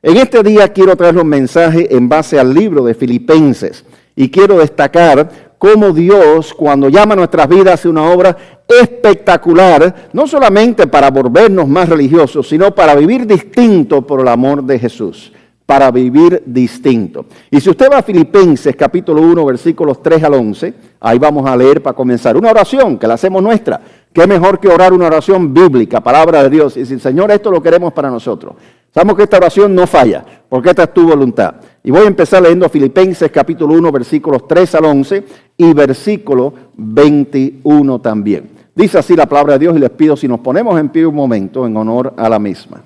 En este día quiero traerles un mensaje en base al libro de Filipenses y quiero destacar cómo Dios, cuando llama a nuestras vidas, hace una obra espectacular, no solamente para volvernos más religiosos, sino para vivir distinto por el amor de Jesús, para vivir distinto. Y si usted va a Filipenses capítulo 1, versículos 3 al 11, ahí vamos a leer para comenzar una oración que la hacemos nuestra. ¿Qué mejor que orar una oración bíblica, palabra de Dios? Y decir, Señor, esto lo queremos para nosotros. Sabemos que esta oración no falla, porque esta es tu voluntad. Y voy a empezar leyendo Filipenses capítulo 1, versículos 3 al 11 y versículo 21 también. Dice así la palabra de Dios y les pido si nos ponemos en pie un momento en honor a la misma.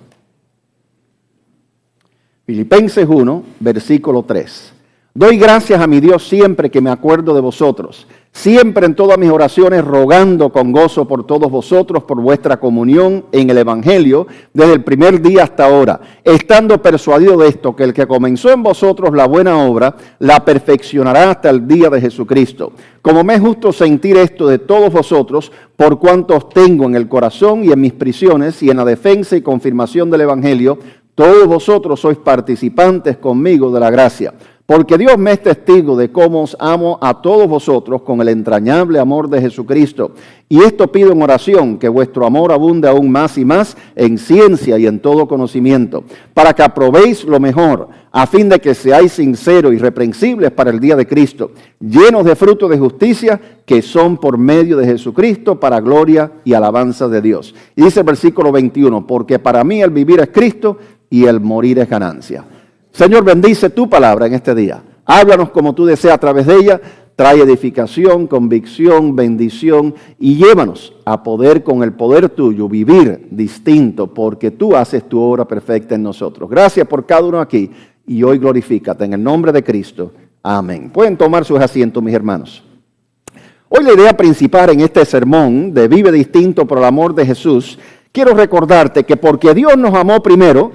Filipenses 1, versículo 3. Doy gracias a mi Dios siempre que me acuerdo de vosotros, siempre en todas mis oraciones rogando con gozo por todos vosotros, por vuestra comunión en el Evangelio, desde el primer día hasta ahora, estando persuadido de esto, que el que comenzó en vosotros la buena obra, la perfeccionará hasta el día de Jesucristo. Como me es justo sentir esto de todos vosotros, por cuanto os tengo en el corazón y en mis prisiones y en la defensa y confirmación del Evangelio, todos vosotros sois participantes conmigo de la gracia. Porque Dios me es testigo de cómo os amo a todos vosotros con el entrañable amor de Jesucristo. Y esto pido en oración, que vuestro amor abunde aún más y más en ciencia y en todo conocimiento, para que aprobéis lo mejor, a fin de que seáis sinceros y irreprensibles para el día de Cristo, llenos de fruto de justicia, que son por medio de Jesucristo, para gloria y alabanza de Dios. Y dice el versículo 21, porque para mí el vivir es Cristo y el morir es ganancia. Señor, bendice tu palabra en este día. Háblanos como tú deseas a través de ella. Trae edificación, convicción, bendición y llévanos a poder con el poder tuyo vivir distinto porque tú haces tu obra perfecta en nosotros. Gracias por cada uno aquí y hoy glorifícate en el nombre de Cristo. Amén. Pueden tomar sus asientos, mis hermanos. Hoy la idea principal en este sermón de Vive Distinto por el amor de Jesús, quiero recordarte que porque Dios nos amó primero,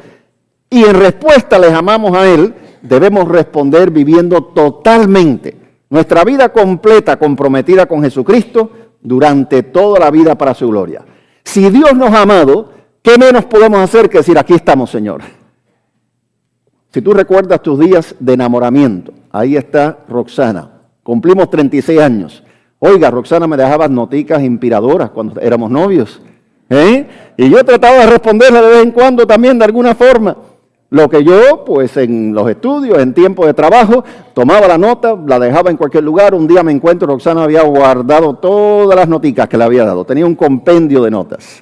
y en respuesta les amamos a Él, debemos responder viviendo totalmente nuestra vida completa comprometida con Jesucristo durante toda la vida para su gloria. Si Dios nos ha amado, ¿qué menos podemos hacer que decir, aquí estamos, Señor? Si tú recuerdas tus días de enamoramiento, ahí está Roxana. Cumplimos 36 años. Oiga, Roxana me dejaba noticas inspiradoras cuando éramos novios. Y yo trataba de responderle de vez en cuando también de alguna forma. Lo que yo, pues en los estudios, en tiempo de trabajo, tomaba la nota, la dejaba en cualquier lugar. Un día me encuentro, Roxana había guardado todas las noticas que le había dado. Tenía un compendio de notas.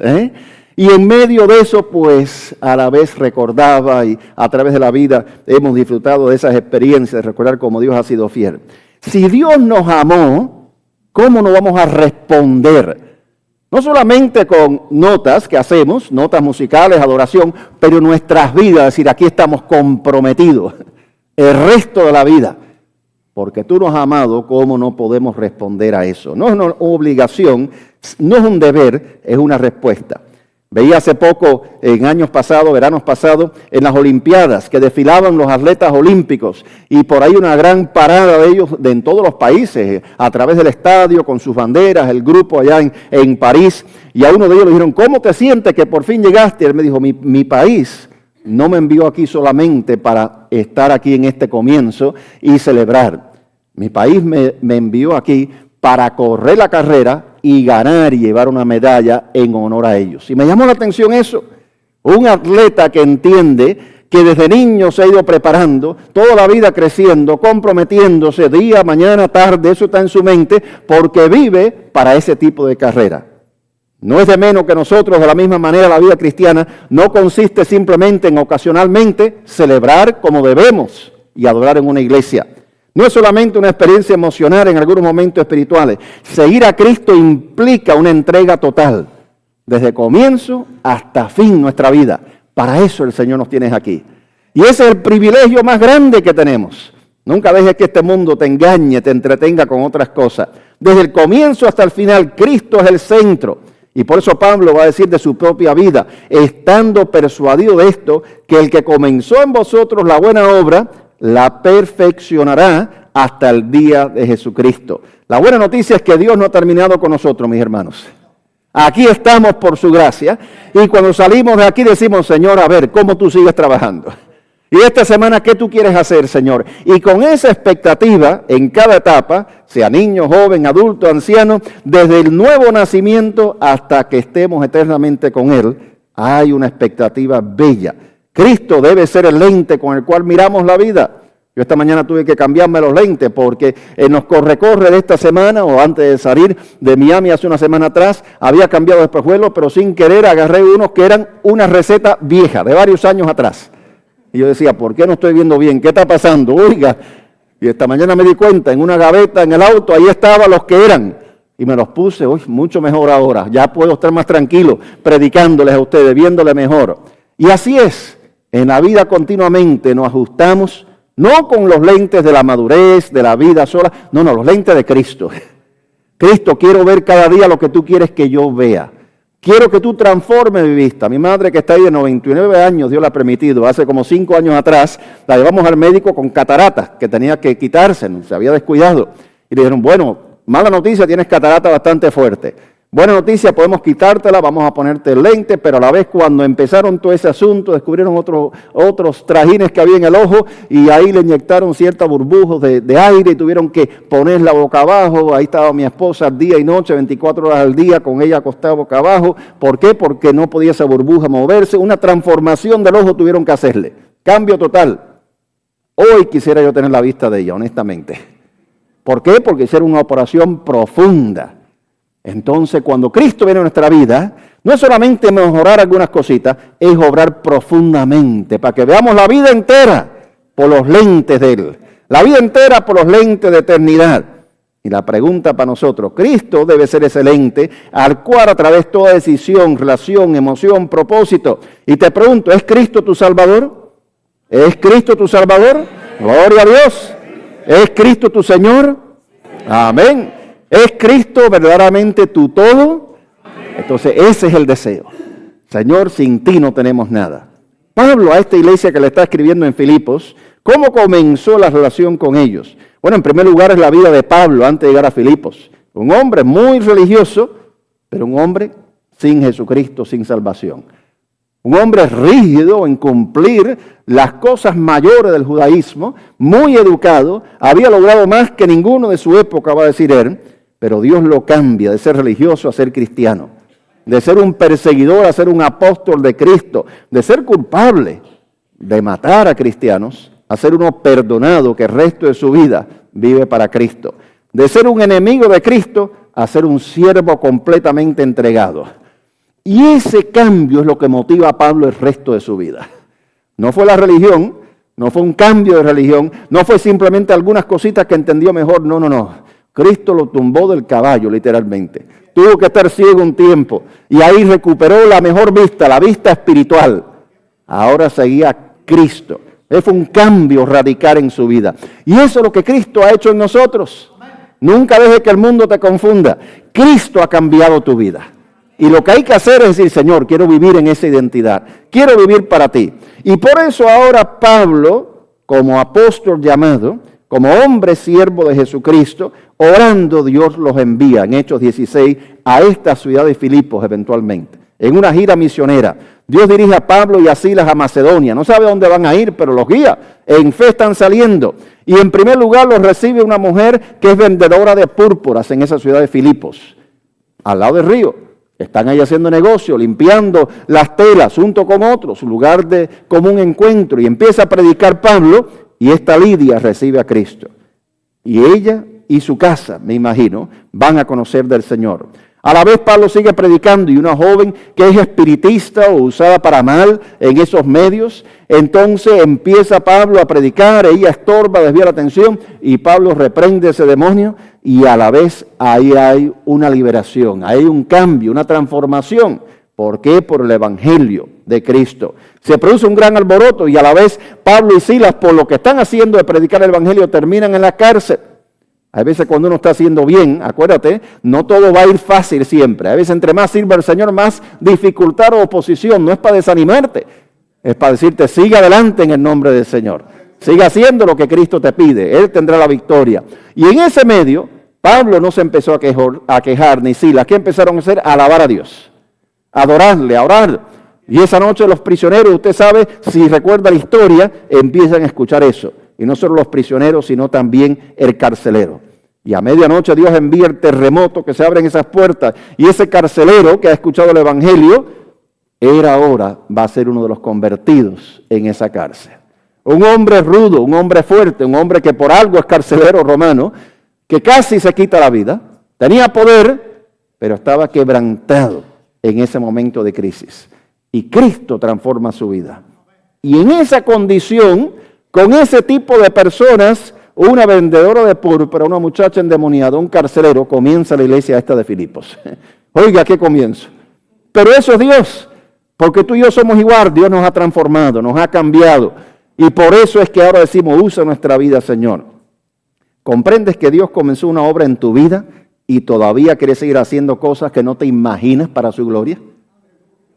Y en medio de eso, pues a la vez recordaba y a través de la vida hemos disfrutado de esas experiencias, de recordar cómo Dios ha sido fiel. Si Dios nos amó, ¿cómo no vamos a responder? No solamente con notas que hacemos, notas musicales, adoración, pero nuestras vidas, es decir, aquí estamos comprometidos el resto de la vida. Porque tú nos has amado, ¿cómo no podemos responder a eso? No es una obligación, no es un deber, es una respuesta. Veía hace poco, en años pasados, veranos pasados, en las Olimpiadas, que desfilaban los atletas olímpicos, y por ahí una gran parada de ellos en todos los países, a través del estadio, con sus banderas, el grupo allá en París, y a uno de ellos le dijeron, ¿cómo te sientes que por fin llegaste? Él me dijo, mi país no me envió aquí solamente para estar aquí en este comienzo y celebrar. Mi país me envió aquí para correr la carrera y ganar y llevar una medalla en honor a ellos. Y me llamó la atención eso. Un atleta que entiende que desde niño se ha ido preparando, toda la vida creciendo, comprometiéndose día, mañana, tarde, eso está en su mente, porque vive para ese tipo de carrera. No es de menos que nosotros, de la misma manera, la vida cristiana no consiste simplemente en ocasionalmente celebrar como debemos y adorar en una iglesia. No es solamente una experiencia emocional en algunos momentos espirituales. Seguir a Cristo implica una entrega total, desde comienzo hasta fin nuestra vida. Para eso el Señor nos tiene aquí. Y ese es el privilegio más grande que tenemos. Nunca dejes que este mundo te engañe, te entretenga con otras cosas. Desde el comienzo hasta el final, Cristo es el centro. Y por eso Pablo va a decir de su propia vida, estando persuadido de esto, que el que comenzó en vosotros la buena obra, la perfeccionará hasta el día de Jesucristo. La buena noticia es que Dios no ha terminado con nosotros, mis hermanos. Aquí estamos por su gracia y cuando salimos de aquí decimos, Señor, a ver, ¿cómo tú sigues trabajando? Y esta semana, ¿qué tú quieres hacer, Señor? Y con esa expectativa, en cada etapa, sea niño, joven, adulto, anciano, desde el nuevo nacimiento hasta que estemos eternamente con Él, hay una expectativa bella. Cristo debe ser el lente con el cual miramos la vida. Yo esta mañana tuve que cambiarme los lentes porque en los corre-corre de esta semana o antes de salir de Miami hace una semana atrás, había cambiado de espejuelos, pero sin querer agarré unos que eran una receta vieja, de varios años atrás. Y yo decía, ¿por qué no estoy viendo bien? ¿Qué está pasando? Oiga, y esta mañana me di cuenta, en una gaveta en el auto, ahí estaban los que eran. Y me los puse, hoy mucho mejor ahora. Ya puedo estar más tranquilo predicándoles a ustedes, viéndoles mejor. Y así es, en la vida continuamente nos ajustamos, no con los lentes de la madurez, de la vida sola, no, los lentes de Cristo. Cristo, quiero ver cada día lo que tú quieres que yo vea. Quiero que tú transformes mi vista. Mi madre, que está ahí de 99 años, Dios la ha permitido, hace como 5 años atrás, la llevamos al médico con cataratas, que tenía que quitarse, se había descuidado. Y le dijeron, bueno, mala noticia, tienes catarata bastante fuerte. Buena noticia, podemos quitártela, vamos a ponerte el lente, pero a la vez cuando empezaron todo ese asunto, descubrieron otros trajines que había en el ojo y ahí le inyectaron ciertas burbujas de aire y tuvieron que poner la boca abajo. Ahí estaba mi esposa día y noche, 24 horas al día, con ella acostada boca abajo. ¿Por qué? Porque no podía esa burbuja moverse. Una transformación del ojo tuvieron que hacerle. Cambio total. Hoy quisiera yo tener la vista de ella, honestamente. ¿Por qué? Porque hicieron una operación profunda. Entonces, cuando Cristo viene a nuestra vida, no es solamente mejorar algunas cositas, es obrar profundamente, para que veamos la vida entera por los lentes de Él. La vida entera por los lentes de eternidad. Y la pregunta para nosotros, Cristo debe ser ese lente al cual a través de toda decisión, relación, emoción, propósito. Y te pregunto, ¿es Cristo tu Salvador? ¿Es Cristo tu Salvador? Gloria a Dios. ¿Es Cristo tu Señor? Amén. ¿Es Cristo verdaderamente tu todo? Entonces ese es el deseo. Señor, sin ti no tenemos nada. Pablo, a esta iglesia que le está escribiendo en Filipos, ¿cómo comenzó la relación con ellos? Bueno, en primer lugar es la vida de Pablo antes de llegar a Filipos. Un hombre muy religioso, pero un hombre sin Jesucristo, sin salvación. Un hombre rígido en cumplir las cosas mayores del judaísmo, muy educado, había logrado más que ninguno de su época, va a decir él, pero Dios lo cambia de ser religioso a ser cristiano, de ser un perseguidor a ser un apóstol de Cristo, de ser culpable de matar a cristianos a ser uno perdonado que el resto de su vida vive para Cristo, de ser un enemigo de Cristo a ser un siervo completamente entregado. Y ese cambio es lo que motiva a Pablo el resto de su vida. No fue la religión, no fue un cambio de religión, no fue simplemente algunas cositas que entendió mejor, no. Cristo lo tumbó del caballo, literalmente. Tuvo que estar ciego un tiempo y ahí recuperó la mejor vista, la vista espiritual. Ahora seguía Cristo. Fue un cambio radical en su vida. Y eso es lo que Cristo ha hecho en nosotros. Nunca dejes que el mundo te confunda. Cristo ha cambiado tu vida. Y lo que hay que hacer es decir, Señor, quiero vivir en esa identidad. Quiero vivir para ti. Y por eso ahora Pablo, como apóstol llamado, como hombre siervo de Jesucristo, orando Dios los envía en Hechos 16 a esta ciudad de Filipos eventualmente, en una gira misionera. Dios dirige a Pablo y a Silas a Macedonia. No sabe dónde van a ir, pero los guía. En fe están saliendo. Y en primer lugar los recibe una mujer que es vendedora de púrpuras en esa ciudad de Filipos, al lado del río. Están ahí haciendo negocio, limpiando las telas junto con otros, lugar de común encuentro. Y empieza a predicar Pablo. Y esta Lidia recibe a Cristo. Y ella y su casa, me imagino, van a conocer del Señor. A la vez Pablo sigue predicando y una joven que es espiritista o usada para mal en esos medios. Entonces empieza Pablo a predicar, ella estorba, desvía la atención y Pablo reprende ese demonio y a la vez ahí hay una liberación, hay un cambio, una transformación. ¿Por qué? Por el Evangelio de Cristo. Se produce un gran alboroto y a la vez Pablo y Silas, por lo que están haciendo de predicar el Evangelio, terminan en la cárcel. Hay veces cuando uno está haciendo bien, acuérdate, no todo va a ir fácil siempre. A veces entre más sirve el Señor, más dificultad o oposición. No es para desanimarte, es para decirte, sigue adelante en el nombre del Señor. Sigue haciendo lo que Cristo te pide, Él tendrá la victoria. Y en ese medio, Pablo no se empezó a quejar, ni Silas. ¿Qué empezaron a hacer? A alabar a Dios. Adorarle, a orar. Y esa noche los prisioneros, usted sabe, si recuerda la historia, empiezan a escuchar eso. Y no solo los prisioneros, sino también el carcelero. Y a medianoche Dios envía el terremoto, que se abren esas puertas. Y ese carcelero que ha escuchado el Evangelio, ahora va a ser uno de los convertidos en esa cárcel. Un hombre rudo, un hombre fuerte, un hombre que por algo es carcelero romano, que casi se quita la vida. Tenía poder, pero estaba quebrantado en ese momento de crisis. Y Cristo transforma su vida. Y en esa condición, con ese tipo de personas, una vendedora de púrpura, una muchacha endemoniada, un carcelero, comienza la iglesia esta de Filipos. Oiga, ¿qué comienzo? Pero eso es Dios, porque tú y yo somos igual. Dios nos ha transformado, nos ha cambiado. Y por eso es que ahora decimos, usa nuestra vida, Señor. ¿Comprendes que Dios comenzó una obra en tu vida y todavía quiere seguir haciendo cosas que no te imaginas para su gloria?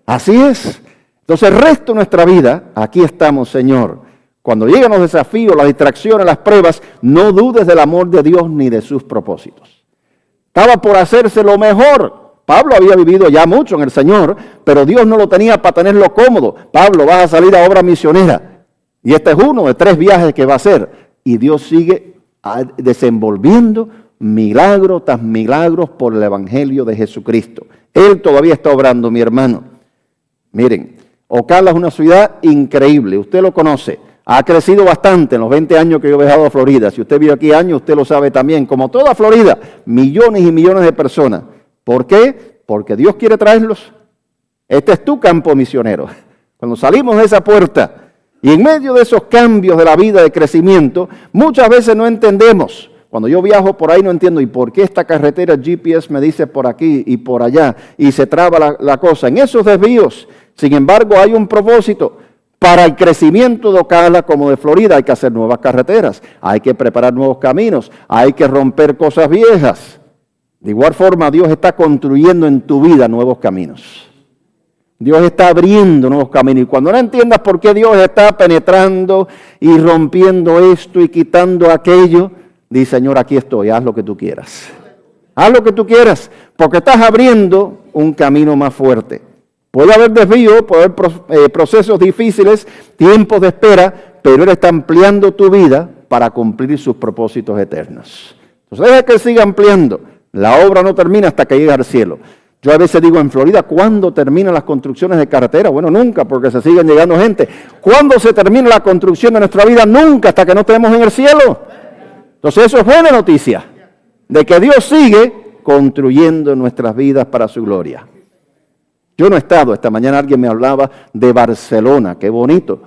Así es. Entonces el resto de nuestra vida, aquí estamos, Señor. Cuando llegan los desafíos, las distracciones, las pruebas, no dudes del amor de Dios ni de sus propósitos. Estaba por hacerse lo mejor. Pablo había vivido ya mucho en el Señor, pero Dios no lo tenía para tenerlo cómodo. Pablo, vas a salir a obra misionera. Y este es uno de 3 viajes que va a hacer. Y Dios sigue desenvolviendo milagro tras milagros por el Evangelio de Jesucristo. Él todavía está obrando, mi hermano. Miren, Ocala es una ciudad increíble. Usted lo conoce. Ha crecido bastante en los 20 años que yo he viajado a Florida. Si usted vive aquí años, usted lo sabe también. Como toda Florida, millones y millones de personas. ¿Por qué? Porque Dios quiere traerlos. Este es tu campo misionero. Cuando salimos de esa puerta y en medio de esos cambios de la vida, de crecimiento, muchas veces no entendemos. Cuando yo viajo por ahí no entiendo, ¿y por qué esta carretera GPS me dice por aquí y por allá? Y se traba la cosa. En esos desvíos, sin embargo, hay un propósito. Para el crecimiento de Ocala como de Florida hay que hacer nuevas carreteras, hay que preparar nuevos caminos, hay que romper cosas viejas. De igual forma, Dios está construyendo en tu vida nuevos caminos. Dios está abriendo nuevos caminos. Y cuando no entiendas por qué Dios está penetrando y rompiendo esto y quitando aquello, di, Señor, aquí estoy, haz lo que tú quieras. Haz lo que tú quieras, porque estás abriendo un camino más fuerte. Puede haber desvío, puede haber procesos difíciles, tiempos de espera, pero Él está ampliando tu vida para cumplir sus propósitos eternos. Entonces deja que Él siga ampliando. La obra no termina hasta que llegue al cielo. Yo a veces digo en Florida, ¿cuándo terminan las construcciones de carretera? Bueno, nunca, porque se siguen llegando gente. ¿Cuándo se termina la construcción de nuestra vida? Nunca, hasta que no estemos en el cielo. Entonces eso es buena noticia, de que Dios sigue construyendo nuestras vidas para su gloria. Yo no he estado, esta mañana alguien me hablaba de Barcelona, qué bonito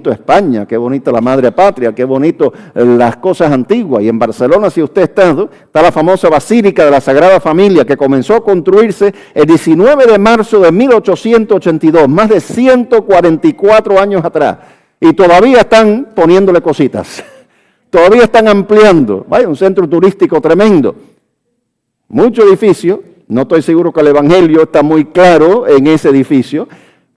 España, qué bonito la madre patria, qué bonito las cosas antiguas. Y en Barcelona, si usted ha estado, está la famosa Basílica de la Sagrada Familia, que comenzó a construirse el 19 de marzo de 1882, más de 144 años atrás. Y todavía están poniéndole cositas, todavía están ampliando. Vaya, un centro turístico tremendo, mucho edificio. No estoy seguro que el Evangelio está muy claro en ese edificio,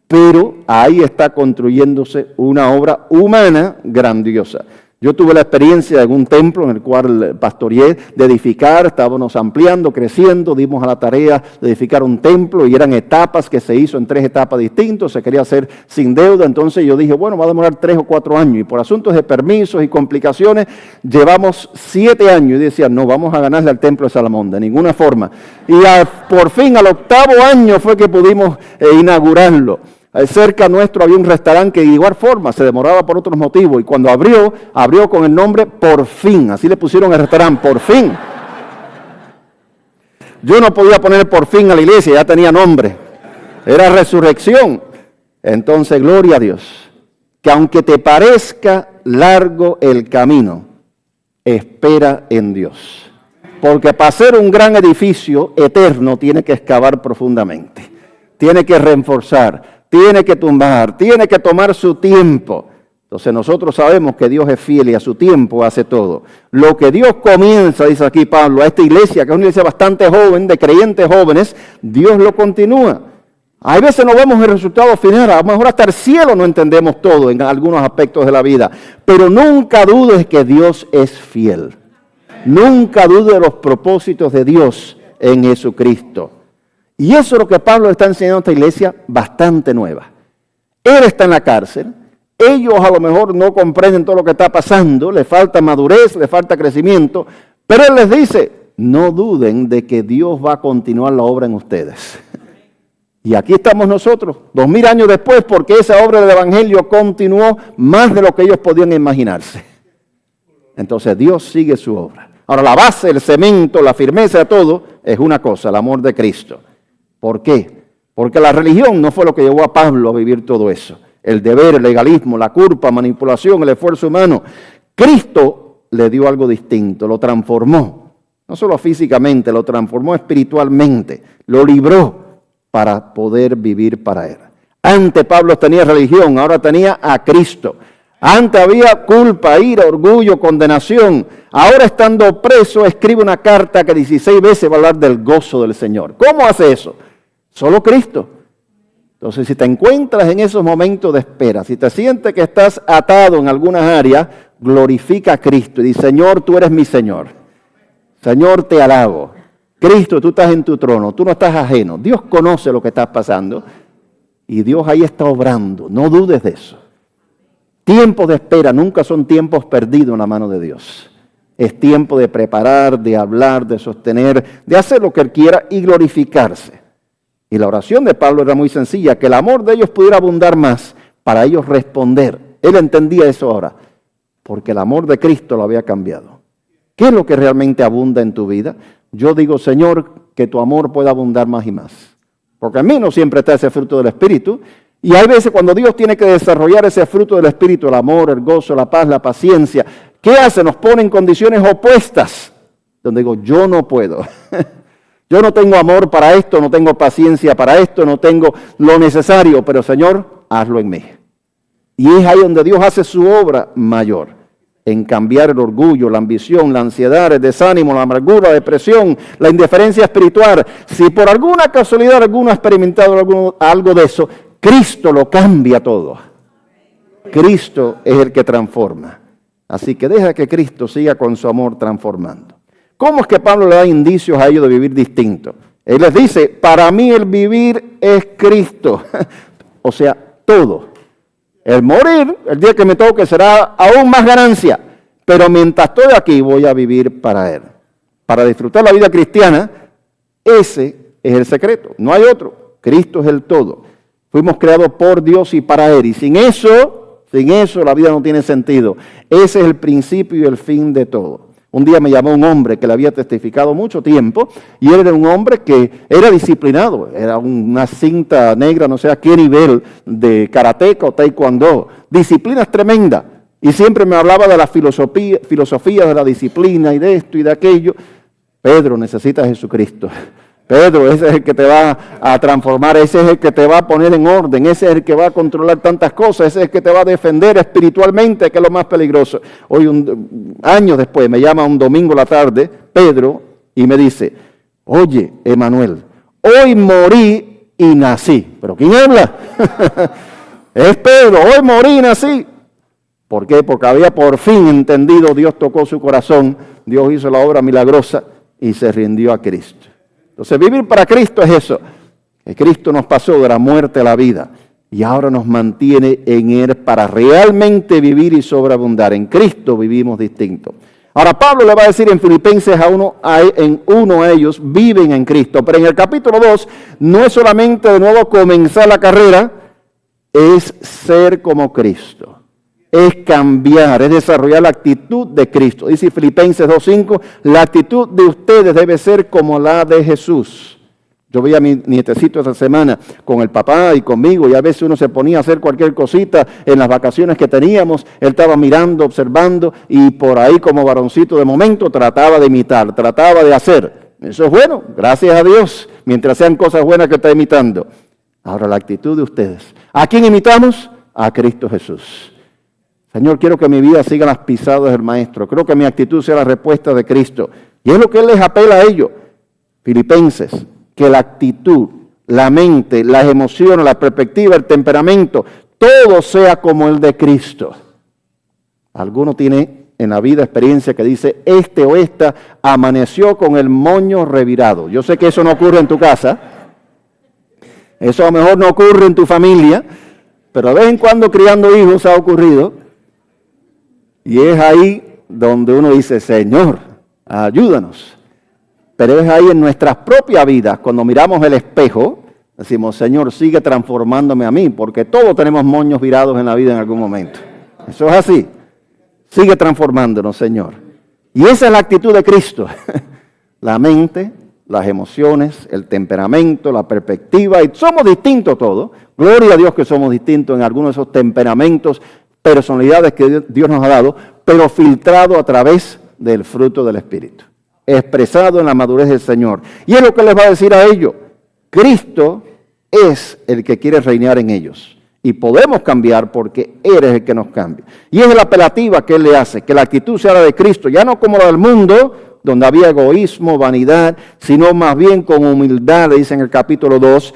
pero ahí está construyéndose una obra humana grandiosa. Yo tuve la experiencia en un templo en el cual pastoreé de edificar, estábamos ampliando, creciendo, dimos a la tarea de edificar un templo y eran etapas que se hizo en 3 etapas distintas, se quería hacer sin deuda, entonces yo dije, bueno, va a demorar 3 o 4 años y por asuntos de permisos y complicaciones llevamos 7 años y decía, no, vamos a ganarle al templo de Salomón, de ninguna forma. Y por fin al 8º año fue que pudimos inaugurarlo. Cerca nuestro había un restaurante que de igual forma se demoraba por otros motivos y cuando abrió con el nombre Por Fin, así le pusieron el restaurante, Por Fin. Yo no podía poner Por Fin a la iglesia, ya tenía nombre, era Resurrección. Entonces, gloria a Dios, que aunque te parezca largo el camino, espera en Dios, porque para hacer un gran edificio eterno tiene que excavar profundamente, tiene que reforzar, tiene que tumbar, tiene que tomar su tiempo. Entonces nosotros sabemos que Dios es fiel y a su tiempo hace todo. Lo que Dios comienza, dice aquí Pablo, a esta iglesia, que es una iglesia bastante joven, de creyentes jóvenes, Dios lo continúa. Hay veces no vemos el resultado final, a lo mejor hasta el cielo no entendemos todo en algunos aspectos de la vida, pero nunca dudes que Dios es fiel. Nunca dudes de los propósitos de Dios en Jesucristo. Y eso es lo que Pablo está enseñando a esta iglesia bastante nueva. Él está en la cárcel. Ellos a lo mejor no comprenden todo lo que está pasando. Le falta madurez, le falta crecimiento. Pero él les dice, no duden de que Dios va a continuar la obra en ustedes. Y aquí estamos nosotros, 2000 años después, porque esa obra del Evangelio continuó más de lo que ellos podían imaginarse. Entonces Dios sigue su obra. Ahora la base, el cemento, la firmeza de todo es una cosa, el amor de Cristo. ¿Por qué? Porque la religión no fue lo que llevó a Pablo a vivir todo eso. El deber, el legalismo, la culpa, manipulación, el esfuerzo humano. Cristo le dio algo distinto, lo transformó. No solo físicamente, lo transformó espiritualmente, lo libró para poder vivir para Él. Antes Pablo tenía religión, ahora tenía a Cristo. Antes había culpa, ira, orgullo, condenación. Ahora estando preso escribe una carta que 16 veces va a hablar del gozo del Señor. ¿Cómo hace eso? Solo Cristo. Entonces si te encuentras en esos momentos de espera, si te sientes que estás atado en algunas áreas, glorifica a Cristo y dice, Señor, tú eres mi Señor. Señor, te alabo. Cristo, tú estás en tu trono, tú no estás ajeno. Dios conoce lo que estás pasando y Dios ahí está obrando. No dudes de eso. Tiempos de espera nunca son tiempos perdidos en la mano de Dios. Es tiempo de preparar, de hablar, de sostener, de hacer lo que Él quiera y glorificarse. Y la oración de Pablo era muy sencilla, que el amor de ellos pudiera abundar más para ellos responder. Él entendía eso ahora, porque el amor de Cristo lo había cambiado. ¿Qué es lo que realmente abunda en tu vida? Yo digo, Señor, que tu amor pueda abundar más y más. Porque en mí no siempre está ese fruto del Espíritu. Y hay veces cuando Dios tiene que desarrollar ese fruto del Espíritu, el amor, el gozo, la paz, la paciencia, ¿qué hace? Nos pone en condiciones opuestas. Donde digo, yo no puedo. Yo no tengo amor para esto, no tengo paciencia para esto, no tengo lo necesario. Pero Señor, hazlo en mí. Y es ahí donde Dios hace su obra mayor. En cambiar el orgullo, la ambición, la ansiedad, el desánimo, la amargura, la depresión, la indiferencia espiritual. Si por alguna casualidad alguno ha experimentado algo de eso, Cristo lo cambia todo. Cristo es el que transforma. Así que deja que Cristo siga con su amor transformando. ¿Cómo es que Pablo le da indicios a ellos de vivir distinto? Él les dice, para mí el vivir es Cristo. O sea, todo. El morir, el día que me toque, será aún más ganancia. Pero mientras estoy aquí, voy a vivir para Él. Para disfrutar la vida cristiana, ese es el secreto. No hay otro. Cristo es el todo. Fuimos creados por Dios y para Él. Y sin eso la vida no tiene sentido. Ese es el principio y el fin de todo. Un día me llamó un hombre que le había testificado mucho tiempo y él era un hombre que era disciplinado, era una cinta negra, no sé a qué nivel de karateca o taekwondo, disciplinas tremendas. Y siempre me hablaba de la filosofía de la disciplina y de esto y de aquello. Pedro, necesitas a Jesucristo. Pedro, ese es el que te va a transformar, ese es el que te va a poner en orden, ese es el que va a controlar tantas cosas, ese es el que te va a defender espiritualmente, que es lo más peligroso. Hoy, años después, me llama un domingo a la tarde, Pedro, y me dice, oye, Emanuel, hoy morí y nací. ¿Pero quién habla? Es Pedro, hoy morí y nací. ¿Por qué? Porque había por fin entendido, Dios tocó su corazón, Dios hizo la obra milagrosa y se rindió a Cristo. Entonces vivir para Cristo es eso, que Cristo nos pasó de la muerte a la vida y ahora nos mantiene en Él para realmente vivir y sobreabundar. En Cristo vivimos distinto. Ahora Pablo le va a decir en Filipenses uno a ellos, viven en Cristo. Pero en el capítulo 2 no es solamente de nuevo comenzar la carrera, es ser como Cristo. Es cambiar, es desarrollar la actitud de Cristo. Dice Filipenses 2:5, la actitud de ustedes debe ser como la de Jesús. Yo veía a mi nietecito esta semana con el papá y conmigo y a veces uno se ponía a hacer cualquier cosita en las vacaciones que teníamos. Él estaba mirando, observando y por ahí como varoncito de momento trataba de imitar, trataba de hacer. Eso es bueno, gracias a Dios, mientras sean cosas buenas que está imitando. Ahora la actitud de ustedes. ¿A quién imitamos? A Cristo Jesús. Señor, quiero que mi vida siga las pisadas del Maestro. Creo que mi actitud sea la respuesta de Cristo. Y es lo que Él les apela a ellos. Filipenses, que la actitud, la mente, las emociones, la perspectiva, el temperamento, todo sea como el de Cristo. Alguno tiene en la vida experiencia que dice, este o esta amaneció con el moño revirado. Yo sé que eso no ocurre en tu casa, Eso a lo mejor no ocurre en tu familia, pero de vez en cuando criando hijos ha ocurrido. Y es ahí donde uno dice, Señor, ayúdanos. Pero es ahí en nuestras propias vidas, cuando miramos el espejo, decimos, Señor, sigue transformándome a mí, porque todos tenemos moños virados en la vida en algún momento. Eso es así. Sigue transformándonos, Señor. Y esa es la actitud de Cristo. La mente, las emociones, el temperamento, la perspectiva, y somos distintos todos. Gloria a Dios que somos distintos en algunos de esos temperamentos, personalidades que Dios nos ha dado, pero filtrado a través del fruto del Espíritu, expresado en la madurez del Señor. Y es lo que les va a decir a ellos. Cristo es el que quiere reinar en ellos. Y podemos cambiar porque Él es el que nos cambia. Y es la apelativa que Él le hace, que la actitud sea la de Cristo, ya no como la del mundo, donde había egoísmo, vanidad, sino más bien con humildad, le dice en el capítulo 2,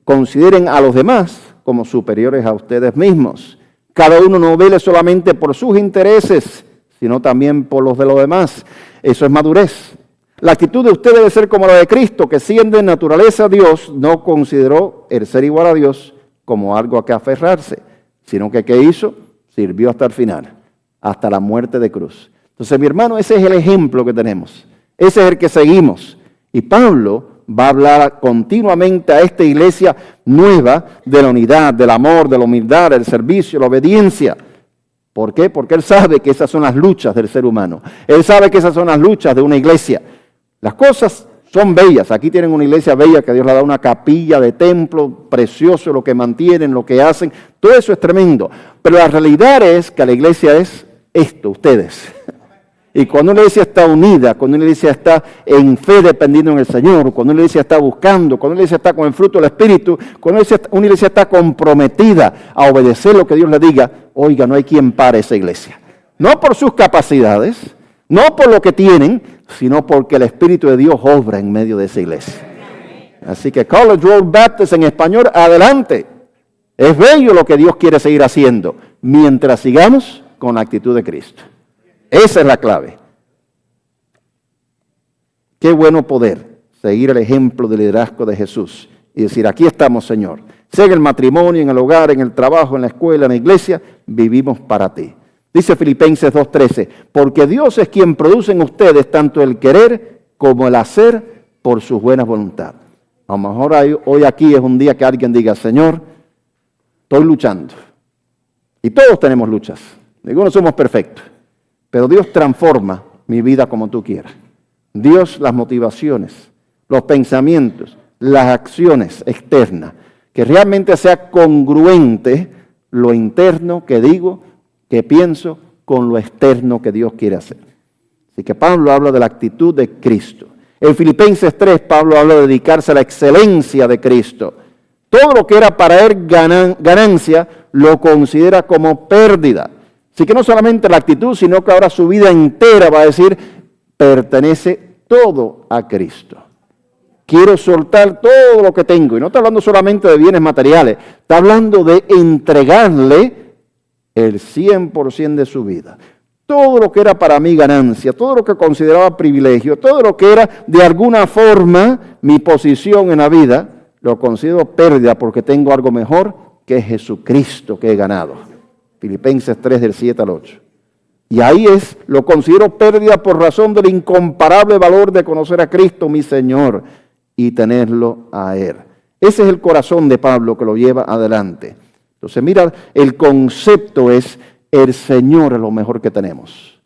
consideren a los demás como superiores a ustedes mismos. Cada uno no vele solamente por sus intereses, sino también por los de los demás. Eso es madurez. La actitud de usted debe ser como la de Cristo, que siendo en naturaleza Dios, no consideró el ser igual a Dios como algo a que aferrarse, sino que ¿qué hizo? Sirvió hasta el final, hasta la muerte de cruz. Entonces, mi hermano, ese es el ejemplo que tenemos. Ese es el que seguimos. Y Pablo va a hablar continuamente a esta iglesia nueva de la unidad, del amor, de la humildad, del servicio, la obediencia. ¿Por qué? Porque él sabe que esas son las luchas del ser humano. Él sabe que esas son las luchas de una iglesia. Las cosas son bellas. Aquí tienen una iglesia bella que Dios le da una capilla de templo, precioso lo que mantienen, lo que hacen. Todo eso es tremendo. Pero la realidad es que la iglesia es esto, ustedes. Y cuando una iglesia está unida, cuando una iglesia está en fe dependiendo en el Señor, cuando una iglesia está buscando, cuando una iglesia está con el fruto del Espíritu, cuando una iglesia está comprometida a obedecer lo que Dios le diga, oiga, no hay quien pare esa iglesia. No por sus capacidades, no por lo que tienen, sino porque el Espíritu de Dios obra en medio de esa iglesia. Así que College Road Baptist en español, adelante. Es bello lo que Dios quiere seguir haciendo, mientras sigamos con la actitud de Cristo. Esa es la clave. Qué bueno poder seguir el ejemplo del liderazgo de Jesús y decir, aquí estamos, Señor. Sea en el matrimonio, en el hogar, en el trabajo, en la escuela, en la iglesia, vivimos para ti. Dice Filipenses 2:13, porque Dios es quien produce en ustedes tanto el querer como el hacer por su buena voluntad. A lo mejor hoy aquí es un día que alguien diga, Señor, estoy luchando. Y todos tenemos luchas. Ninguno somos perfectos. Pero Dios transforma mi vida como tú quieras. Dios las motivaciones, los pensamientos, las acciones externas, que realmente sea congruente lo interno que digo, que pienso, con lo externo que Dios quiere hacer. Así que Pablo habla de la actitud de Cristo. En Filipenses 3, Pablo habla de dedicarse a la excelencia de Cristo. Todo lo que era para él ganancia, lo considera como pérdida. Así que no solamente la actitud, sino que ahora su vida entera va a decir, pertenece todo a Cristo. Quiero soltar todo lo que tengo. Y no está hablando solamente de bienes materiales, está hablando de entregarle el 100% de su vida. Todo lo que era para mí ganancia, todo lo que consideraba privilegio, todo lo que era de alguna forma mi posición en la vida, lo considero pérdida porque tengo algo mejor que es Jesucristo que he ganado. Filipenses 3 del 7 al 8. Y ahí lo considero pérdida por razón del incomparable valor de conocer a Cristo, mi Señor, y tenerlo a Él. Ese es el corazón de Pablo que lo lleva adelante. Entonces, mira, el concepto es, el Señor es lo mejor que tenemos.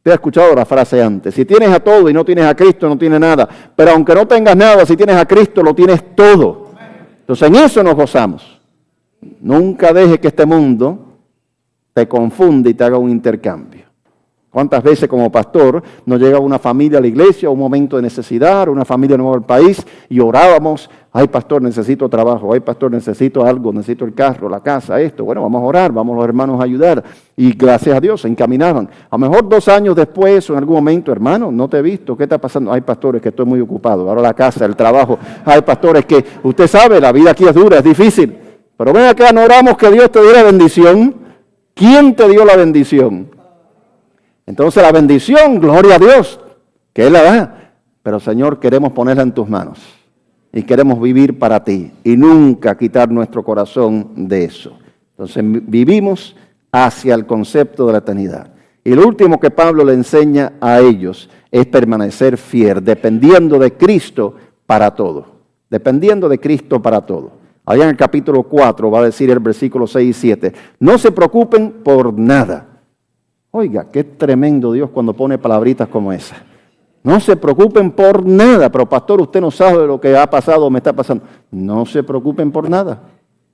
Te has escuchado la frase antes, si tienes a todo y no tienes a Cristo, no tienes nada. Pero aunque no tengas nada, si tienes a Cristo, lo tienes todo. Entonces, en eso nos gozamos. Nunca dejes que este mundo te confunde y te haga un intercambio. ¿Cuántas veces como pastor nos llega una familia a la iglesia, un momento de necesidad, una familia nueva al país, y orábamos, ay pastor, necesito trabajo, ay pastor, necesito algo, necesito el carro, la casa, esto, bueno, vamos a orar, vamos los hermanos a ayudar, y gracias a Dios se encaminaban. A lo mejor 2 años después, o en algún momento, hermano, no te he visto, ¿qué está pasando? Ay pastores, que estoy muy ocupado, ahora la casa, el trabajo, ay pastores, que usted sabe, la vida aquí es dura, es difícil, pero ven acá, no oramos que Dios te dé la bendición. ¿Quién te dio la bendición? Entonces la bendición, gloria a Dios, que Él la da. Pero Señor, queremos ponerla en tus manos. y queremos vivir para ti y nunca quitar nuestro corazón de eso. Entonces vivimos hacia el concepto de la eternidad. Y lo último que Pablo le enseña a ellos es permanecer fiel, dependiendo de Cristo para todo. Dependiendo de Cristo para todo. Allá en el capítulo 4 va a decir el versículo 6 y 7, no se preocupen por nada. Oiga, qué tremendo Dios cuando pone palabritas como esa. No se preocupen por nada, pero pastor, usted no sabe lo que ha pasado o me está pasando. No se preocupen por nada.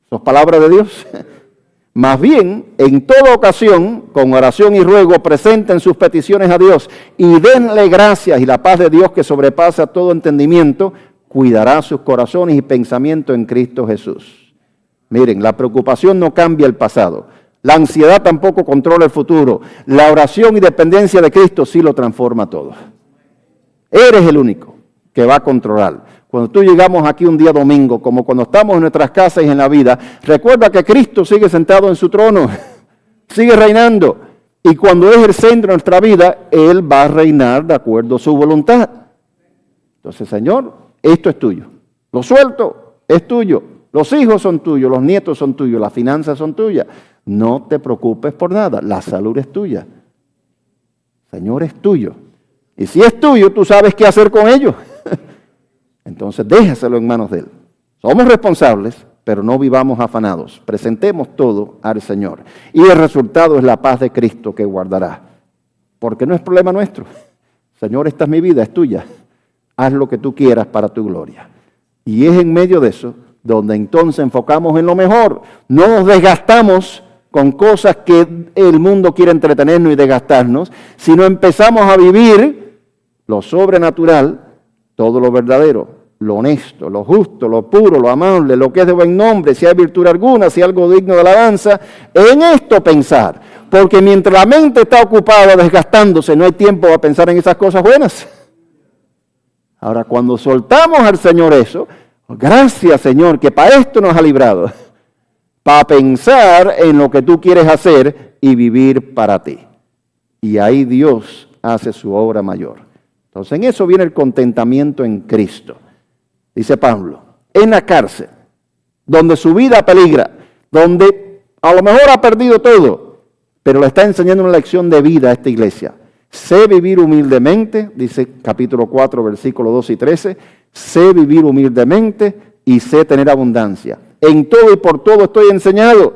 Son palabras de Dios. Más bien, en toda ocasión, con oración y ruego, presenten sus peticiones a Dios y denle gracias, y la paz de Dios que sobrepasa todo entendimiento, cuidará sus corazones y pensamientos en Cristo Jesús. Miren, la preocupación no cambia el pasado. La ansiedad tampoco controla el futuro. La oración y dependencia de Cristo sí lo transforma todo. Eres el único que va a controlar. Cuando tú llegamos aquí un día domingo, como cuando estamos en nuestras casas y en la vida, recuerda que Cristo sigue sentado en su trono, sigue reinando. Y cuando es el centro de nuestra vida, Él va a reinar de acuerdo a su voluntad. Entonces, Señor, esto es tuyo. Lo suelto, es tuyo. Los hijos son tuyos, los nietos son tuyos, las finanzas son tuyas. No te preocupes por nada, la salud es tuya. Señor, es tuyo. Y si es tuyo, tú sabes qué hacer con ello. Entonces déjaselo en manos de Él. Somos responsables, pero no vivamos afanados. Presentemos todo al Señor. Y el resultado es la paz de Cristo que guardará. Porque no es problema nuestro. Señor, esta es mi vida, es tuya. Haz lo que tú quieras para tu gloria. Y es en medio de eso donde entonces enfocamos en lo mejor. No nos desgastamos con cosas que el mundo quiere entretenernos y desgastarnos, sino empezamos a vivir lo sobrenatural, todo lo verdadero, lo honesto, lo justo, lo puro, lo amable, lo que es de buen nombre, si hay virtud alguna, si hay algo digno de alabanza, en esto pensar. Porque mientras la mente está ocupada desgastándose, no hay tiempo para pensar en esas cosas buenas. Ahora, cuando soltamos al Señor eso, gracias Señor, que para esto nos ha librado, para pensar en lo que tú quieres hacer y vivir para ti. Y ahí Dios hace su obra mayor. Entonces en eso viene el contentamiento en Cristo. Dice Pablo, en la cárcel, donde su vida peligra, donde a lo mejor ha perdido todo, pero le está enseñando una lección de vida a esta iglesia. Sé vivir humildemente, dice capítulo 4, versículos 2 y 13, sé vivir humildemente y sé tener abundancia. En todo y por todo estoy enseñado.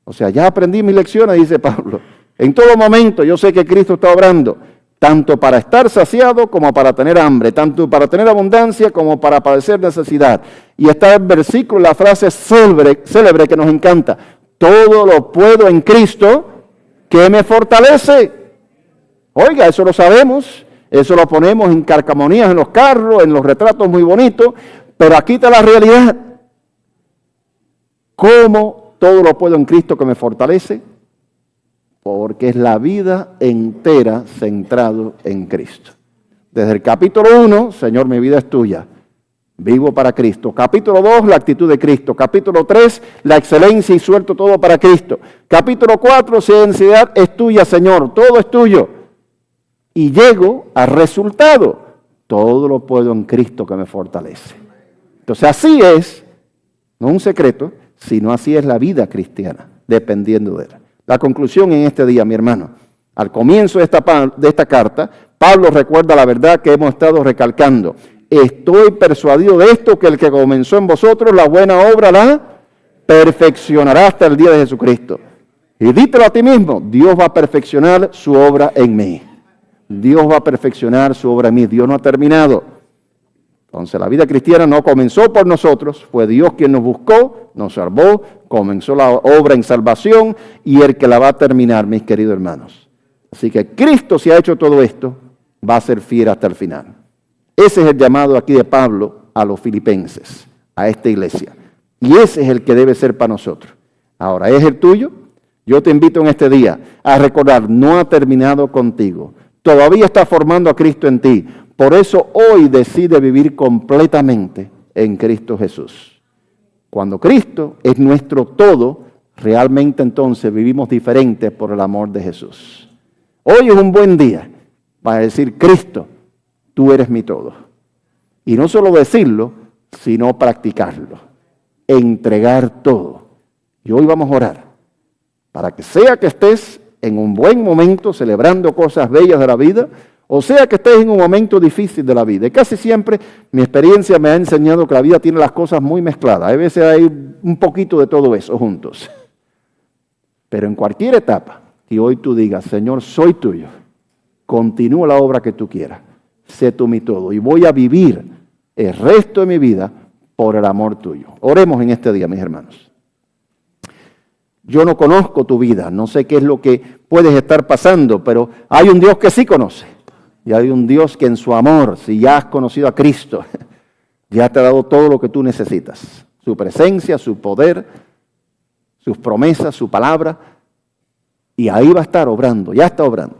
O sea, ya aprendí mis lecciones, dice Pablo. En todo momento yo sé que Cristo está obrando, tanto para estar saciado como para tener hambre, tanto para tener abundancia como para padecer necesidad. Y está el versículo, la frase célebre que nos encanta. Todo lo puedo en Cristo que me fortalece. Oiga, eso lo sabemos, eso lo ponemos en calcamonías en los carros, en los retratos muy bonitos, pero aquí está la realidad. ¿Cómo todo lo puedo en Cristo que me fortalece? Porque es la vida entera centrado en Cristo. Desde el capítulo 1, Señor, mi vida es tuya. Vivo para Cristo. Capítulo 2, la actitud de Cristo. Capítulo 3, la excelencia y suelto todo para Cristo. Capítulo 4, si hay ansiedad, es tuya, Señor. Todo es tuyo. Y llego al resultado. Todo lo puedo en Cristo que me fortalece. Entonces así es, no un secreto, sino así es la vida cristiana, dependiendo de Él. La conclusión en este día, mi hermano, al comienzo de esta carta, Pablo recuerda la verdad que hemos estado recalcando. Estoy persuadido de esto, que el que comenzó en vosotros la buena obra la perfeccionará hasta el día de Jesucristo. Y dítelo a ti mismo, Dios va a perfeccionar su obra en mí. Dios va a perfeccionar su obra en mí. Dios no ha terminado. Entonces la vida cristiana no comenzó por nosotros, fue Dios quien nos buscó, nos salvó, comenzó la obra en salvación y el que la va a terminar, mis queridos hermanos. Así que Cristo, si ha hecho todo esto, va a ser fiel hasta el final. Ese es el llamado aquí de Pablo a los filipenses, a esta iglesia. Y ese es el que debe ser para nosotros. Ahora, ¿es el tuyo? Yo te invito en este día a recordar, no ha terminado contigo. Todavía está formando a Cristo en ti. Por eso hoy decide vivir completamente en Cristo Jesús. Cuando Cristo es nuestro todo, realmente entonces vivimos diferentes por el amor de Jesús. Hoy es un buen día para decir, Cristo, tú eres mi todo. Y no solo decirlo, sino practicarlo. Entregar todo. Y hoy vamos a orar para que sea que estés en un buen momento celebrando cosas bellas de la vida, o sea que estés en un momento difícil de la vida. Y casi siempre mi experiencia me ha enseñado que la vida tiene las cosas muy mezcladas. A veces hay un poquito de todo eso juntos. Pero en cualquier etapa que hoy tú digas, Señor, soy tuyo, continúa la obra que tú quieras, sé tú mi todo y voy a vivir el resto de mi vida por el amor tuyo. Oremos en este día, mis hermanos. Yo no conozco tu vida, no sé qué es lo que puedes estar pasando, pero hay un Dios que sí conoce. Y hay un Dios que en su amor, si ya has conocido a Cristo, ya te ha dado todo lo que tú necesitas. Su presencia, su poder, sus promesas, su palabra. Y ahí va a estar obrando, ya está obrando.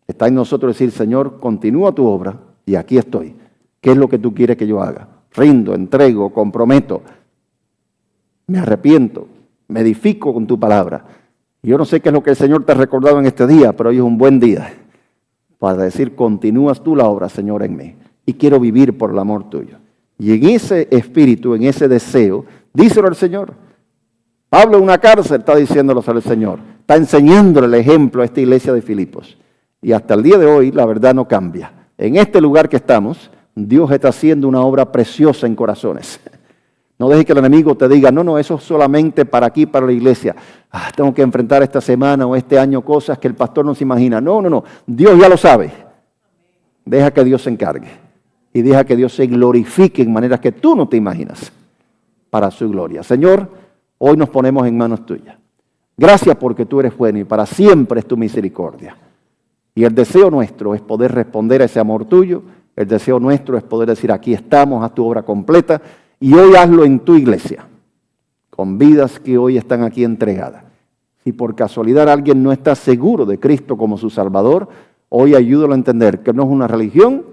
Está en nosotros decir, Señor, continúa tu obra y aquí estoy. ¿Qué es lo que tú quieres que yo haga? Rindo, entrego, comprometo, me arrepiento, me edifico con tu palabra. Yo no sé qué es lo que el Señor te ha recordado en este día, pero hoy es un buen día para decir, continúas tú la obra, Señor, en mí. Y quiero vivir por el amor tuyo. Y en ese espíritu, en ese deseo, díselo al Señor. Pablo en una cárcel está diciéndolo al Señor. Está enseñándole el ejemplo a esta iglesia de Filipos. Y hasta el día de hoy la verdad no cambia. En este lugar que estamos, Dios está haciendo una obra preciosa en corazones. No dejes que el enemigo te diga, no, eso es solamente para aquí, para la iglesia. Tengo que enfrentar esta semana o este año cosas que el pastor no se imagina. No. Dios ya lo sabe. Deja que Dios se encargue. Y deja que Dios se glorifique en maneras que tú no te imaginas. Para su gloria. Señor, hoy nos ponemos en manos tuyas. Gracias porque tú eres bueno y para siempre es tu misericordia. Y el deseo nuestro es poder responder a ese amor tuyo. El deseo nuestro es poder decir, aquí estamos, haz tu obra completa. Y hoy hazlo en tu iglesia, con vidas que hoy están aquí entregadas. Si por casualidad alguien no está seguro de Cristo como su Salvador, hoy ayúdalo a entender que no es una religión,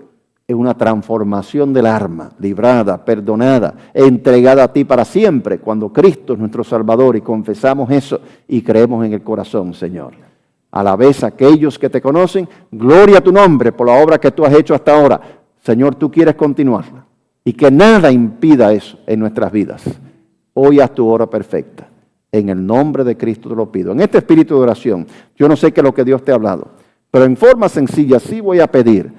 es una transformación del alma, librada, perdonada, entregada a ti para siempre, cuando Cristo es nuestro Salvador y confesamos eso y creemos en el corazón, Señor. A la vez aquellos que te conocen, gloria a tu nombre por la obra que tú has hecho hasta ahora. Señor, tú quieres continuarla. Y que nada impida eso en nuestras vidas. Hoy haz tu obra perfecta. En el nombre de Cristo te lo pido. En este espíritu de oración, yo no sé qué es lo que Dios te ha hablado, pero en forma sencilla sí voy a pedir,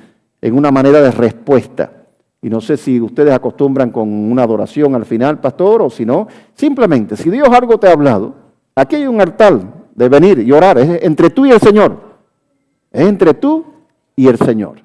en una manera de respuesta. Y no sé si ustedes acostumbran con una adoración al final, pastor, o si no, simplemente, si Dios algo te ha hablado, aquí hay un altar de venir y orar. Es entre tú y el Señor. Es entre tú y el Señor.